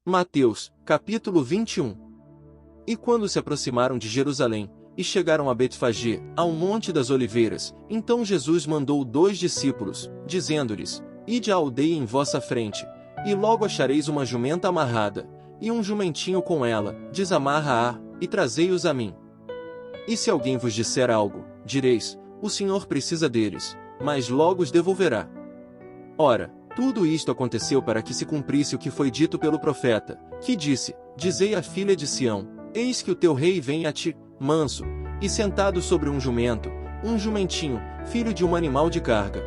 Mateus, capítulo 21. E quando se aproximaram de Jerusalém, e chegaram a Betfagé, ao Monte das Oliveiras, então Jesus mandou 2 discípulos, dizendo-lhes: Ide à aldeia em vossa frente, e logo achareis uma jumenta amarrada, e um jumentinho com ela, desamarra-a, e trazei-os a mim. E se alguém vos disser algo, direis: O Senhor precisa deles, mas logo os devolverá. Ora, tudo isto aconteceu para que se cumprisse o que foi dito pelo profeta, que disse: Dizei à filha de Sião: Eis que o teu rei vem a ti, manso, e sentado sobre um jumento, um jumentinho, filho de um animal de carga.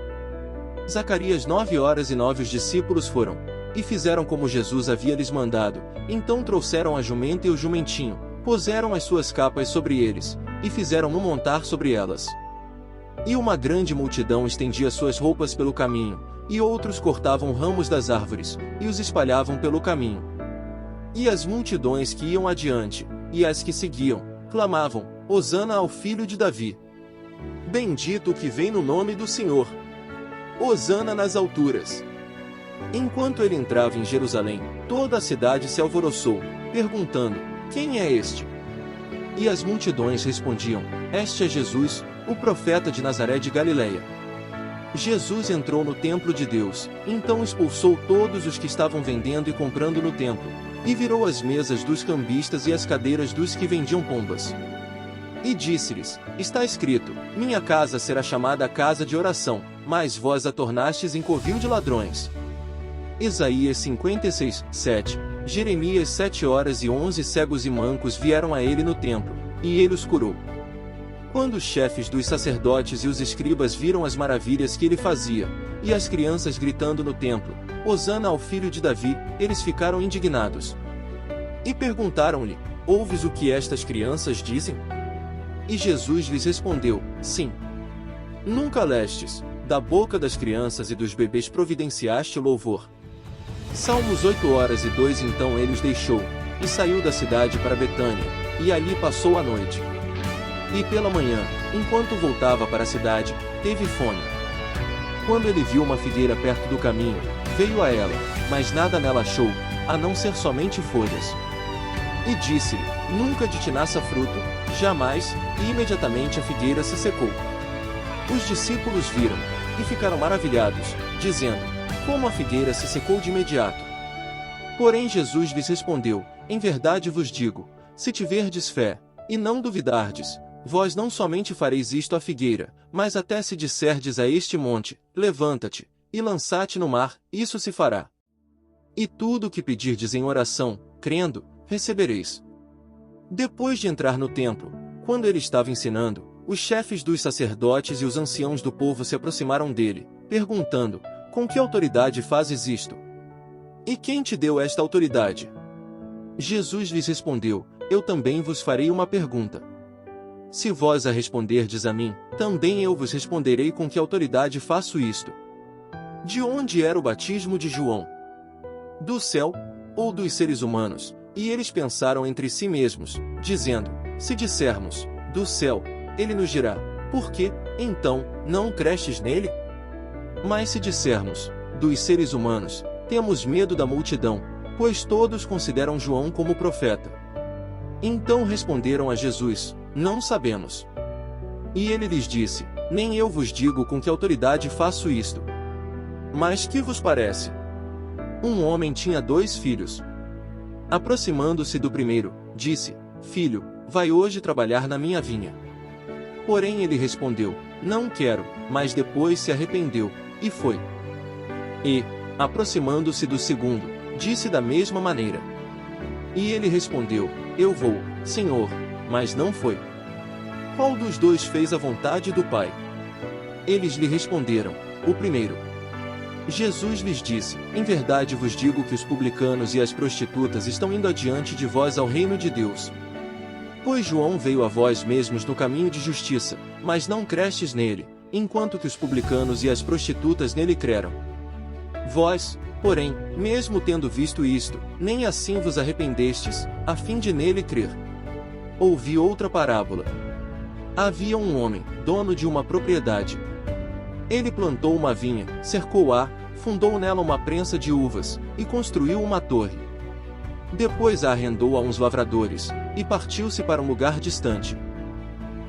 Zacarias 9h09. Os discípulos foram, e fizeram como Jesus havia lhes mandado. Então trouxeram a jumenta e o jumentinho, puseram as suas capas sobre eles, e fizeram-no montar sobre elas. E uma grande multidão estendia suas roupas pelo caminho, e outros cortavam ramos das árvores, e os espalhavam pelo caminho. E as multidões que iam adiante, e as que seguiam, clamavam: Hosana ao filho de Davi. Bendito o que vem no nome do Senhor. Hosana nas alturas. Enquanto ele entrava em Jerusalém, toda a cidade se alvoroçou, perguntando: Quem é este? E as multidões respondiam: Este é Jesus, o profeta de Nazaré de Galileia. Jesus entrou no templo de Deus, então expulsou todos os que estavam vendendo e comprando no templo, e virou as mesas dos cambistas e as cadeiras dos que vendiam pombas. E disse-lhes: Está escrito: Minha casa será chamada casa de oração, mas vós a tornastes em covil de ladrões. Isaías 56:7. Jeremias 7h11. Cegos e mancos vieram a ele no templo, e ele os curou. Quando os chefes dos sacerdotes e os escribas viram as maravilhas que ele fazia, e as crianças gritando no templo: Hosana ao filho de Davi, eles ficaram indignados. E perguntaram-lhe: Ouves o que estas crianças dizem? E Jesus lhes respondeu: Sim. Nunca lestes: Da boca das crianças e dos bebês providenciaste o louvor. Salmos 8h02. Então ele os deixou, e saiu da cidade para Betânia, e ali passou a noite. E pela manhã, enquanto voltava para a cidade, teve fome. Quando ele viu uma figueira perto do caminho, veio a ela, mas nada nela achou, a não ser somente folhas. E disse-lhe: Nunca te nasça fruto, jamais, e imediatamente a figueira se secou. Os discípulos viram, e ficaram maravilhados, dizendo: Como a figueira se secou de imediato? Porém Jesus lhes respondeu: Em verdade vos digo, se tiverdes fé, e não duvidardes, vós não somente fareis isto à figueira, mas até se disserdes a este monte: Levanta-te, e lança-te no mar, isso se fará. E tudo o que pedirdes em oração, crendo, recebereis. Depois de entrar no templo, quando ele estava ensinando, os chefes dos sacerdotes e os anciãos do povo se aproximaram dele, perguntando: Com que autoridade fazes isto? E quem te deu esta autoridade? Jesus lhes respondeu: Eu também vos farei uma pergunta. Se vós a responderdes a mim, também eu vos responderei com que autoridade faço isto. De onde era o batismo de João? Do céu, ou dos seres humanos? E eles pensaram entre si mesmos, dizendo: Se dissermos: Do céu, ele nos dirá: Por que, então, não crestes nele? Mas se dissermos: Dos seres humanos, temos medo da multidão, pois todos consideram João como profeta. Então responderam a Jesus: Não sabemos. E ele lhes disse: Nem eu vos digo com que autoridade faço isto. Mas que vos parece? Um homem tinha 2 filhos. Aproximando-se do primeiro, disse: Filho, vai hoje trabalhar na minha vinha. Porém ele respondeu: Não quero, mas depois se arrependeu, e foi. E, aproximando-se do segundo, disse da mesma maneira. E ele respondeu: Eu vou, Senhor, mas não foi. Qual dos 2 fez a vontade do Pai? Eles lhe responderam: O primeiro. Jesus lhes disse: Em verdade vos digo que os publicanos e as prostitutas estão indo adiante de vós ao reino de Deus. Pois João veio a vós mesmos no caminho de justiça, mas não crestes nele, enquanto que os publicanos e as prostitutas nele creram. Vós, porém, mesmo tendo visto isto, nem assim vos arrependestes, a fim de nele crer. Ouvi outra parábola. Havia um homem, dono de uma propriedade. Ele plantou uma vinha, cercou-a, fundou nela uma prensa de uvas, e construiu uma torre. Depois a arrendou a uns lavradores, e partiu-se para um lugar distante.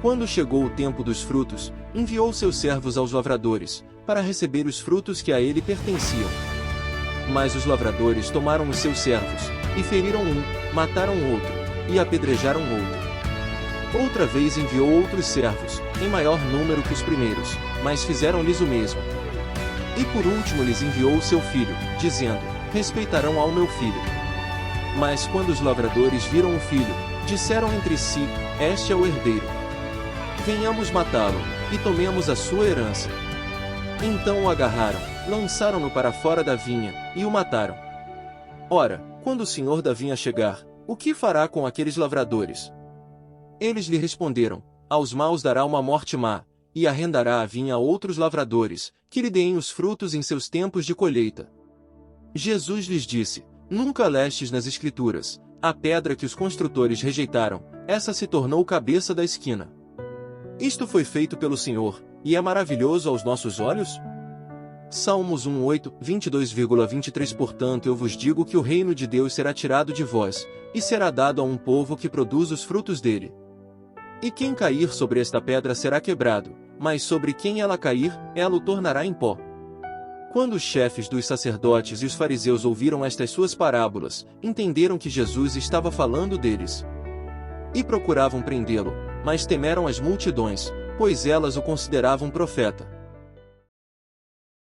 Quando chegou o tempo dos frutos, enviou seus servos aos lavradores, para receber os frutos que a ele pertenciam. Mas os lavradores tomaram os seus servos, e feriram um, mataram outro, e apedrejaram outro. Outra vez enviou outros servos, em maior número que os primeiros, mas fizeram-lhes o mesmo. E por último lhes enviou o seu filho, dizendo: respeitarão ao meu filho. Mas quando os lavradores viram o filho, disseram entre si: este é o herdeiro. Venhamos matá-lo, e tomemos a sua herança. Então o agarraram, lançaram-no para fora da vinha, e o mataram. Ora, quando o senhor da vinha chegar, o que fará com aqueles lavradores? Eles lhe responderam: aos maus dará uma morte má, e arrendará a vinha a outros lavradores, que lhe deem os frutos em seus tempos de colheita. Jesus lhes disse: nunca lestes nas Escrituras, a pedra que os construtores rejeitaram, essa se tornou cabeça da esquina. Isto foi feito pelo Senhor, e é maravilhoso aos nossos olhos? Salmos 1:8, 22,23 Portanto eu vos digo que o reino de Deus será tirado de vós, e será dado a um povo que produz os frutos dele. E quem cair sobre esta pedra será quebrado, mas sobre quem ela cair, ela o tornará em pó. Quando os chefes dos sacerdotes e os fariseus ouviram estas suas parábolas, entenderam que Jesus estava falando deles. E procuravam prendê-lo, mas temeram as multidões, pois elas o consideravam profeta.